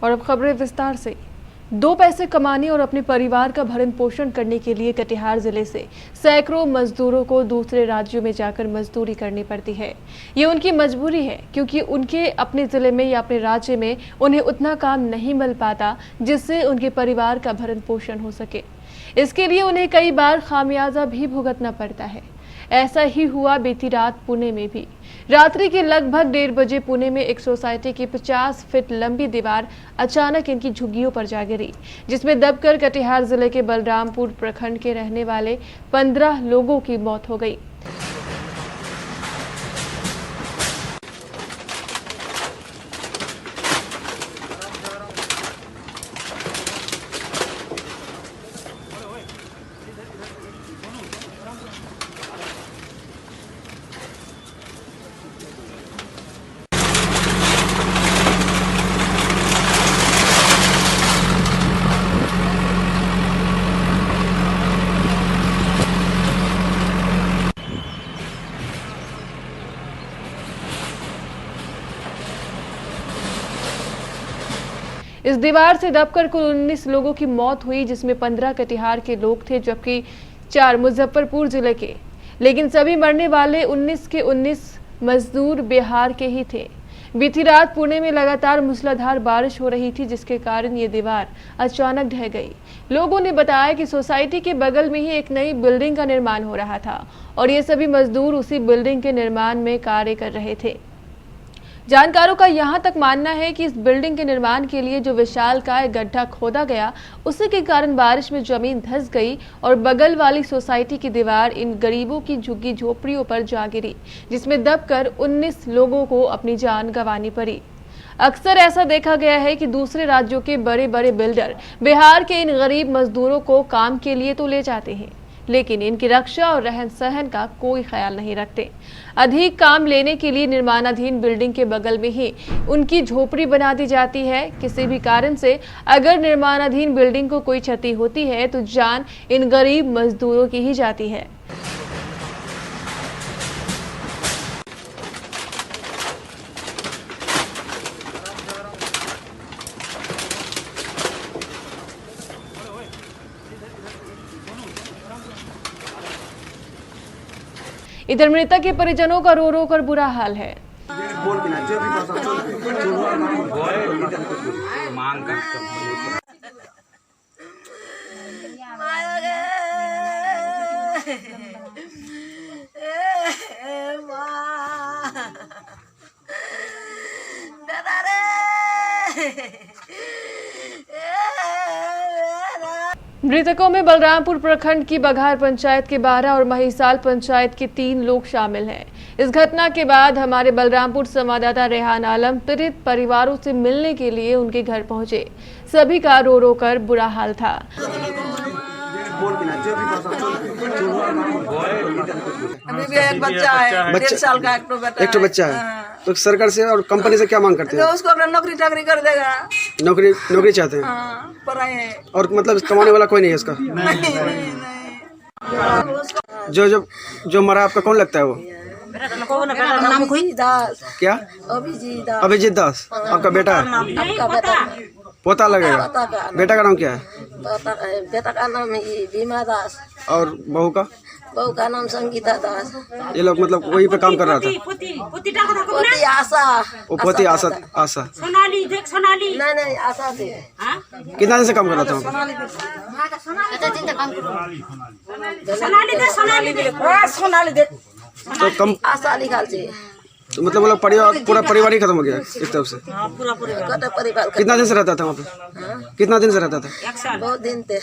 और अब खबरें विस्तार से। दो पैसे कमाने और अपने परिवार का भरण पोषण करने के लिए कटिहार जिले से सैकड़ों मजदूरों को दूसरे राज्यों में जाकर मजदूरी करनी पड़ती है। ये उनकी मजबूरी है, क्योंकि उनके अपने जिले में या अपने राज्य में उन्हें उतना काम नहीं मिल पाता जिससे उनके परिवार का भरण पोषण हो सके। इसके लिए उन्हें कई बार खामियाजा भी भुगतना पड़ता है। ऐसा ही हुआ बीती रात पुणे में भी। रात्रि के लगभग 1:30 बजे पुणे में एक सोसाइटी की 50 फीट लंबी दीवार अचानक इनकी झुग्गियों पर जा गिरी, जिसमें दबकर कटिहार जिले के बलरामपुर प्रखंड के रहने वाले 15 लोगों की मौत हो गई। इस दीवार से दबकर कुल 19 लोगों की मौत हुई, जिसमें 15 कटिहार के लोग थे जबकि 4 मुजफ्फरपुर जिले के। लेकिन सभी मरने वाले 19 के 19 मजदूर बिहार के ही थे। बीती रात पुणे में लगातार मूसलाधार बारिश हो रही थी, जिसके कारण ये दीवार अचानक ढह गई। लोगों ने बताया कि सोसाइटी के बगल में ही एक नई बिल्डिंग का निर्माण हो रहा था और ये सभी मजदूर उसी बिल्डिंग के निर्माण में कार्य कर रहे थे। जानकारों का यहां तक मानना है कि इस बिल्डिंग के निर्माण के लिए जो विशालकाय गड्ढा खोदा गया, उसी के कारण बारिश में जमीन धंस गई और बगल वाली सोसाइटी की दीवार इन गरीबों की झुग्गी झोपड़ियों पर जा गिरी, जिसमें दबकर 19 लोगों को अपनी जान गंवानी पड़ी। अक्सर ऐसा देखा गया है कि दूसरे राज्यों के बड़े बड़े बिल्डर बिहार के इन गरीब मजदूरों को काम के लिए तो ले जाते हैं, लेकिन इनकी रक्षा और रहन सहन का कोई ख्याल नहीं रखते। अधिक काम लेने के लिए निर्माणाधीन बिल्डिंग के बगल में ही उनकी झोपड़ी बना दी जाती है। किसी भी कारण से अगर निर्माणाधीन बिल्डिंग को कोई क्षति होती है तो जान इन गरीब मजदूरों की ही जाती है। इधर मृतक के परिजनों का रो रो कर बुरा हाल है। मृतकों में बलरामपुर प्रखंड की बघार पंचायत के 12 और महिसाल पंचायत के 3 लोग शामिल हैं। इस घटना के बाद हमारे बलरामपुर संवाददाता रेहान आलम पीड़ित परिवारों से मिलने के लिए उनके घर पहुंचे। सभी का रो रो कर बुरा हाल था। अभी भी एक बच्चा है, 1.5 साल का एक तो बच्चा है। तो सरकार से और कंपनी से क्या मांग करते हैं? तो उसको अपना नौकरी चाकरी कर देगा। नौकरी चाहते हैं। हाँ, पढ़ाई है। और मतलब कमाने वाला कोई नहीं है इसका? नहीं। जो मरा आपका कौन लगता है वो? नाम दास। क्या? अभिजीत दास। आपका बेटा है? पोता लगेगा। बेटा का नाम क्या है? बेटा का नाम है बीमा दास। और बहू का नाम संगीता दास। ये लोग मतलब वहीं पे काम कर रहा था? पोती आशा। पोती आशा। नहीं आशा थी। कितना दिन से काम कर रहा था? तो कम आशा निकाल चाहिए। तो मतलब वो लोग पूरा परिवार ही खत्म हो गया एक तरफ से? पूरा परिवार। कितना दिन से रहता था वहाँ पे? कितना दिन से रहता था? बहुत दिन थे।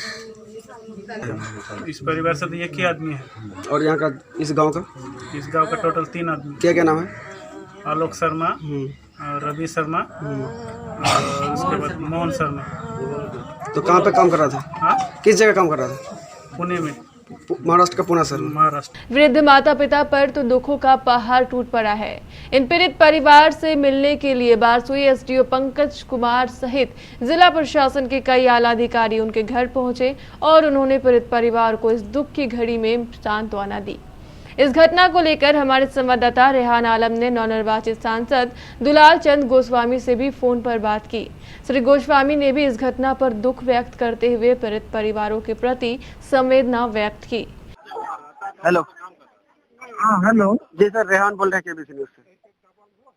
इस परिवार से तो एक ही आदमी है। और यहाँ का इस गांव का टोटल 3 आदमी। क्या नाम है? आलोक शर्मा, रवि शर्मा और उसके बाद मोहन शर्मा। तो कहाँ पे काम कर रहा था? हाँ? किस जगह काम कर रहा था? पुणे में। महाराष्ट्र का पुणे शहर। महाराष्ट्र। वृद्ध माता पिता पर तो दुखों का पहाड़ टूट पड़ा है। इन पीड़ित परिवार से मिलने के लिए बारसोई एसडीओ पंकज कुमार सहित जिला प्रशासन के कई आला अधिकारी उनके घर पहुंचे और उन्होंने पीड़ित परिवार को इस दुख की घड़ी में सांत्वना दी। इस घटना को लेकर हमारे संवाददाता रेहान आलम ने नवनिर्वाचित सांसद दुलाल चंद गोस्वामी से भी फोन पर बात की। श्री गोस्वामी ने भी इस घटना पर दुख व्यक्त करते हुए पीड़ित परिवारों के प्रति संवेदना व्यक्त की। हेलो। हाँ हेलो। जी सर, रेहान बोल रहे हैं केबीसी न्यूज से।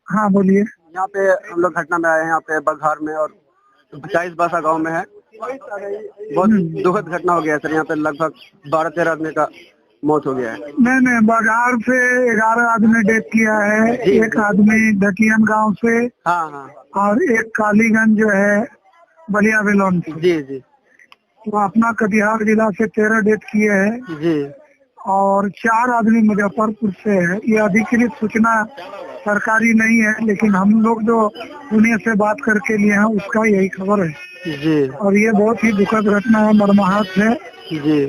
हाँ बोलिए। यहाँ पे हम लोग घटना में आए हैं, यहाँ पे बघार में और 40 बासा गाँव में है। बहुत दुखद घटना हो गया है सर। यहाँ पे लगभग 12-13 आदमी का मौत हो गया है। नहीं, बघार से 11 आदमी डेथ किया है। एक आदमी ढकियन गांव से, हाँ, और एक कालीगंज जो है बलिया बेलोन से। जी। तो अपना कटिहार जिला से 13 डेथ किए हैं जी। और 4 आदमी मुजफ्फरपुर से है। ये अधिकृत सूचना सरकारी नहीं है, लेकिन हम लोग जो पुणे से बात करके लिए हैं उसका यही खबर है जी। और ये बहुत ही दुखद घटना है, मर्माहत है जी।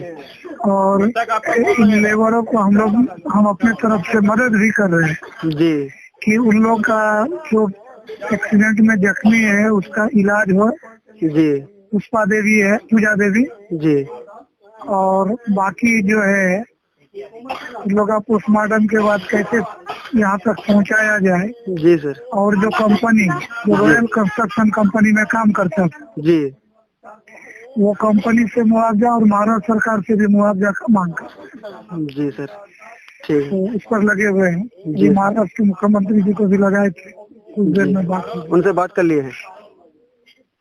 और इन लेबरों को हम अपने तरफ से मदद भी कर रहे हैं जी कि उन लोग का जो एक्सीडेंट में जख्मी है उसका इलाज हो। जी। पुष्पा देवी है, पूजा देवी जी। और बाकी जो है उन लोग का पोस्टमार्टम के बाद कैसे यहाँ तक पहुँचाया जाए। जी सर। और जो कंपनी जो रॉयल कंस्ट्रक्शन कंपनी में काम करता था जी, वो कंपनी से मुआवजा और महाराष्ट्र सरकार से भी मुआवजा का मांग कर। जी सर, ठीक। तो उस पर लगे हुए हैं। जी, महाराष्ट्र के मुख्यमंत्री जी को भी लगाए थे, कुछ देर में बात उनसे बात कर लिए हैं।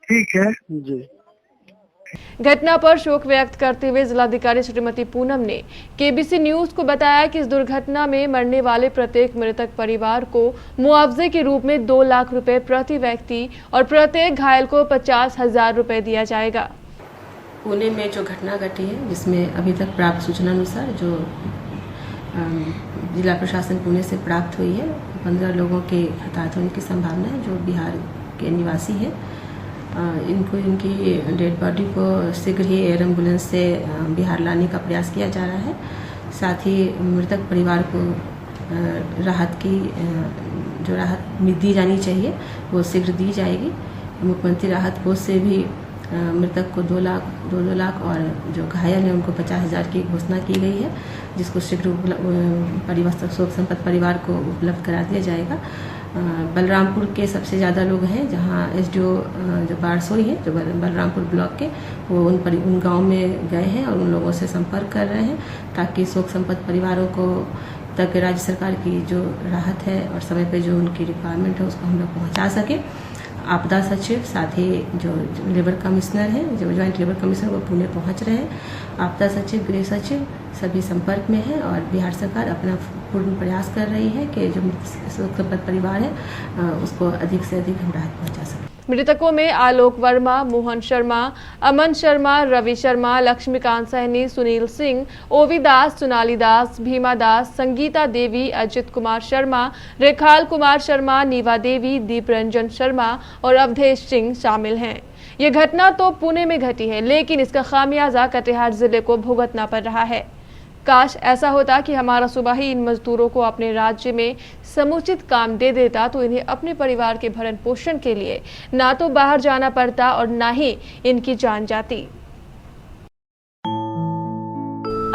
ठीक है जी। घटना पर शोक व्यक्त करते हुए जिलाधिकारी श्रीमती पूनम ने केबीसी न्यूज को बताया कि इस दुर्घटना में मरने वाले प्रत्येक मृतक परिवार को मुआवजे के रूप में 2 लाख रुपए प्रति व्यक्ति और प्रत्येक घायल को 50,000 रुपए दिया जाएगा। पुणे में जो घटना घटी है, जिसमें अभी तक प्राप्त सूचना अनुसार जो जिला प्रशासन पुणे से प्राप्त हुई है, 15 लोगों के हताहत होने की संभावना है, जो बिहार के निवासी हैं। इनकी डेड बॉडी को शीघ्र ही एयर एम्बुलेंस से बिहार लाने का प्रयास किया जा रहा है। साथ ही मृतक परिवार को राहत की जो राहत दी जानी चाहिए वो शीघ्र दी जाएगी। मुख्यमंत्री राहत कोष से भी मृतक को 2 लाख और जो घायल हैं उनको 50,000 की घोषणा की गई है, जिसको शीघ्र शोक संपन्न परिवार को उपलब्ध करा दिया जाएगा। बलरामपुर के सबसे ज़्यादा लोग हैं, जहां एसडीओ जो बारसोई है, जो बलरामपुर ब्लॉक के, वो उन गांव में गए हैं और उन लोगों से संपर्क कर रहे हैं ताकि शोक संपन्न परिवारों को तक राज्य सरकार की जो राहत है और समय पे जो उनकी रिक्वायरमेंट है उसको हम लोग पहुँचा सकें। आपदा सचिव साथ ही जो लेबर कमिश्नर है, जो ज्वाइंट लेबर कमिश्नर, वो पुणे पहुंच रहे हैं। आपदा सचिव, गृह सचिव सभी संपर्क में है और बिहार सरकार अपना पूर्ण प्रयास कर रही है कि जो शोक संपन्न परिवार है उसको अधिक से अधिक हम राहत पहुंचा सकें। मृतकों में आलोक वर्मा, मोहन शर्मा, अमन शर्मा, रवि शर्मा, लक्ष्मीकांत सहनी, सुनील सिंह, ओवी दास, सोनाली दास, भीमा दास, संगीता देवी, अजित कुमार शर्मा, रेखाल कुमार शर्मा, नीवा देवी, दीप रंजन शर्मा और अवधेश सिंह शामिल हैं। ये घटना तो पुणे में घटी है, लेकिन इसका खामियाजा कटिहार जिले को भुगतना पड़ रहा है। काश ऐसा होता कि हमारा सूबा ही इन मजदूरों को अपने राज्य में समुचित काम दे देता, तो इन्हें अपने परिवार के भरण पोषण के लिए ना तो बाहर जाना पड़ता और ना ही इनकी जान जाती।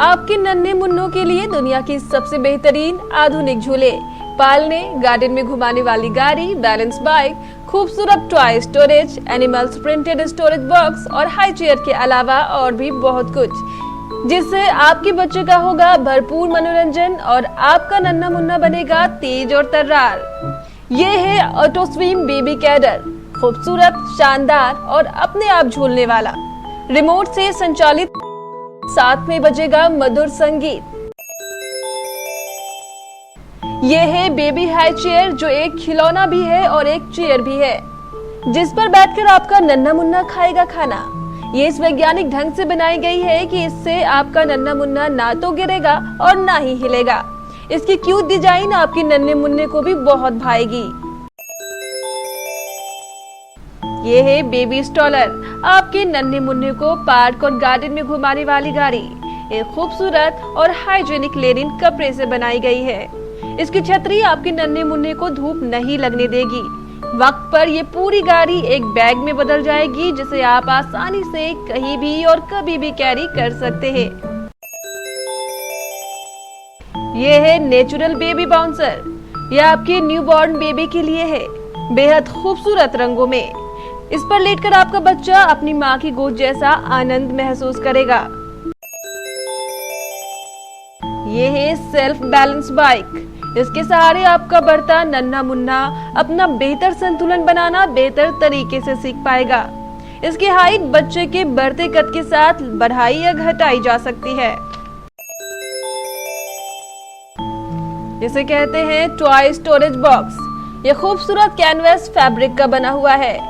आपके नन्हे मुन्नों के लिए दुनिया की सबसे बेहतरीन आधुनिक झूले, पालने, गार्डन में घुमाने वाली गाड़ी, बैलेंस बाइक, खूबसूरत toy storage, animals printed storage box और हाई चेयर के अलावा और भी बहुत कुछ, जिससे आपके बच्चे का होगा भरपूर मनोरंजन और आपका नन्हा मुन्ना बनेगा तेज और तर्रार। ये है ऑटोस्विम बेबी कैडर, खूबसूरत, शानदार और अपने आप झूलने वाला, रिमोट से संचालित, साथ में बजेगा मधुर संगीत। ये है बेबी हाई चेयर, जो एक खिलौना भी है और एक चेयर भी है, जिस पर बैठकर आपका नन्हा मुन्ना खाएगा खाना। ये इस वैज्ञानिक ढंग से बनाई गई है कि इससे आपका नन्हा मुन्ना ना तो गिरेगा और ना ही हिलेगा। इसकी क्यूट डिजाइन आपके नन्हे मुन्ने को भी बहुत भाएगी। ये है बेबी स्टॉलर, आपके नन्हे मुन्ने को पार्क और गार्डन में घुमाने वाली गाड़ी। एक खूबसूरत और हाइजीनिक लेनिन कपड़े से बनाई गई है। इसकी छतरी आपके नन्हे मुन्ने को धूप नहीं लगने देगी। वक्त पर ये पूरी गाड़ी एक बैग में बदल जाएगी, जिसे आप आसानी से कहीं भी और कभी भी कैरी कर सकते हैं। ये है नेचुरल बेबी बाउंसर। यह आपके न्यूबॉर्न बेबी के लिए है, बेहद खूबसूरत रंगों में। इस पर लेटकर आपका बच्चा अपनी माँ की गोद जैसा आनंद महसूस करेगा। ये है सेल्फ बैलेंस बाइक। इसके सहारे आपका बढ़ता नन्हा मुन्ना अपना बेहतर संतुलन बनाना बेहतर तरीके से सीख पाएगा। इसकी हाइट बच्चे के बढ़ते कद के साथ बढ़ाई या घटाई जा सकती है। इसे कहते हैं टॉय स्टोरेज बॉक्स। यह खूबसूरत कैनवस फैब्रिक का बना हुआ है।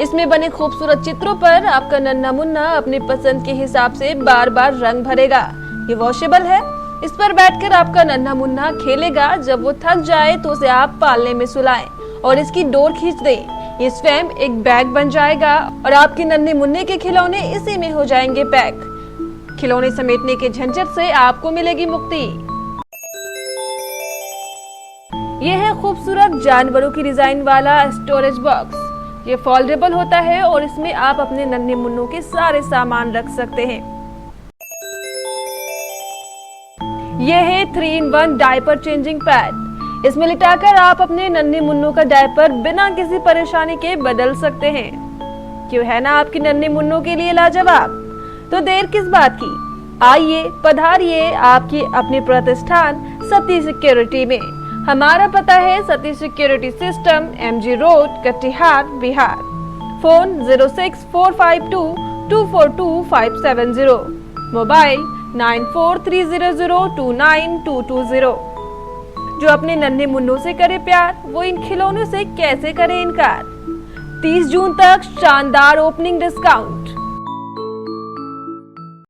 इसमें बने खूबसूरत चित्रों पर आपका नन्हा मुन्ना अपनी पसंद के हिसाब से बार बार रंग भरेगा। ये वॉशेबल है। इस पर बैठकर आपका नन्हा मुन्ना खेलेगा। जब वो थक जाए तो उसे आप पालने में सुलाएं और इसकी डोर खींच दें। ये स्वयं एक बैग बन जाएगा और आपके नन्हे मुन्ने के खिलौने इसी में हो जाएंगे पैक। खिलौने समेटने के झंझट से आपको मिलेगी मुक्ति। यह है खूबसूरत जानवरों की डिजाइन वाला स्टोरेज बॉक्स। ये फोल्डेबल होता है और इसमें आप अपने नन्हे मुन्नों के सारे सामान रख सकते हैं। यह है 3-in-1 डायपर चेंजिंग पैड। इसमें लिटाकर आप अपने नन्हे मुन्नों का डायपर बिना किसी परेशानी के बदल सकते हैं। क्यों है ना आपके नन्हे मुन्नों के लिए लाजवाब। तो देर किस बात की, आइए पधारिए आपकी अपने प्रतिष्ठान सती सिक्योरिटी में। हमारा पता है Sati security system, MG road, Katihar, Bihar. Phone 06452242570, mobile 9430029220। जो अपने नन्हे मुन्नों से करे प्यार, वो इन खिलौनों से कैसे करे इनकार। 30 जून तक शानदार ओपनिंग डिस्काउंट।